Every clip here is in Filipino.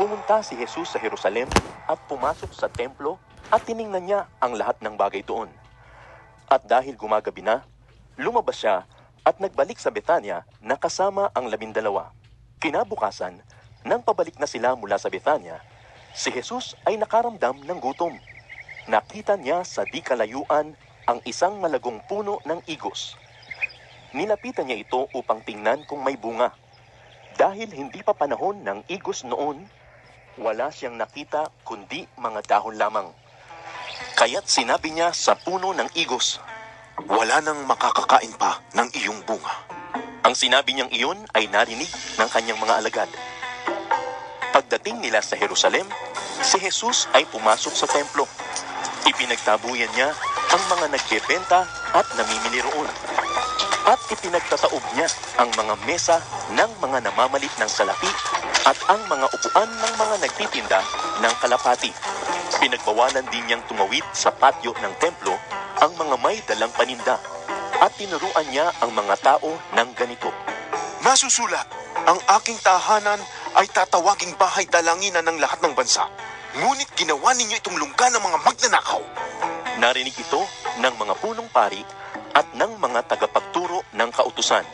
Pumunta si Jesus sa Jerusalem at pumasok sa templo at tiningnan niya ang lahat ng bagay doon. At dahil gumagabi na, lumabas siya at nagbalik sa Betania na kasama ang 12. Kinabukasan, nang pabalik na sila mula sa Betania, si Jesus ay nakaramdam ng gutom. Nakita niya sa di kalayuan ang isang malagong puno ng igos. Nilapitan niya ito upang tingnan kung may bunga. Dahil hindi pa panahon ng igos noon, wala siyang nakita kundi mga dahon lamang. Kaya't sinabi niya sa puno ng igos, Wala nang makakakain pa ng iyong bunga. ang sinabi niyang iyon ay narinig ng kanyang mga alagad. Pagdating nila sa Jerusalem, si Jesus ay pumasok sa templo. Ipinagtabuyan niya ang mga nagbebenta at namimili roon. At ipinagtataob niya ang mga mesa ng mga namamalit ng salapi at ang mga upuan ng mga nagtitinda ng kalapati. Pinagbawalan din niyang tumawid sa patio ng templo ang mga may dalang paninda at tinuruan niya ang mga tao ng ganito. Nasusulat, ang aking tahanan ay tatawaging bahay dalanginan ng lahat ng bansa. Ngunit ginawa ninyo itong lungga ng mga magnanakaw. Narinig ito ng mga punong pari at ng mga tagapagturo ng kautusan.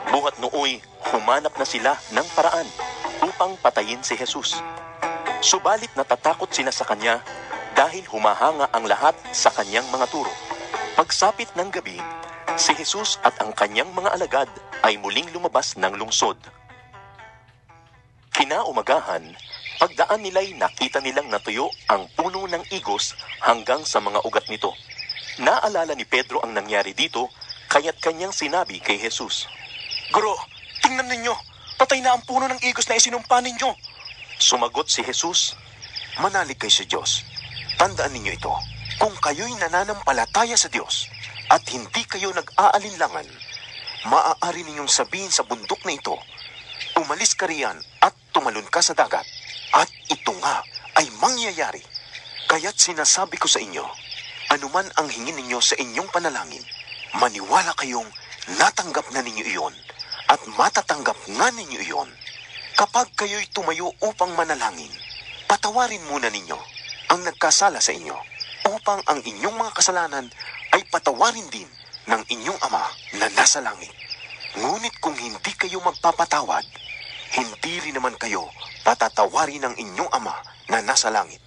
Buhat nooy, humanap na sila ng paraan upang patayin si Jesus. Subalit natatakot sila sa kanya dahil humahanga ang lahat sa kanyang mga turo. Pagsapit ng gabi, si Jesus at ang kanyang mga alagad ay muling lumabas ng lungsod. Kinaumagahan, pagdaan nila'y nakita nilang natuyo ang puno ng igos hanggang sa mga ugat nito. Naalala ni Pedro ang nangyari dito, kaya't kanyang sinabi kay Jesus, Guro, tingnan ninyo, patay na ang puno ng igos na isinumpa ninyo. Sumagot si Jesus, Manalig kayo sa Diyos. Tandaan ninyo ito, kung kayo'y nananampalataya sa Diyos at hindi kayo nag-aalinlangan, maaari ninyong sabihin sa bundok na ito, umalis ka riyan at tumalon ka sa dagat. At ito nga ay mangyayari. Kaya't sinasabi ko sa inyo, anuman ang hingin ninyo sa inyong panalangin, maniwala kayong natanggap na ninyo iyon at matatanggap nga ninyo iyon. Kapag kayo'y tumayo upang manalangin, patawarin muna ninyo ang nagkasala sa inyo upang ang inyong mga kasalanan ay patawarin din ng inyong Ama na nasa langit. Ngunit kung hindi kayo magpapatawad, hindi rin naman kayo patatawarin ng inyong Ama na nasa langit.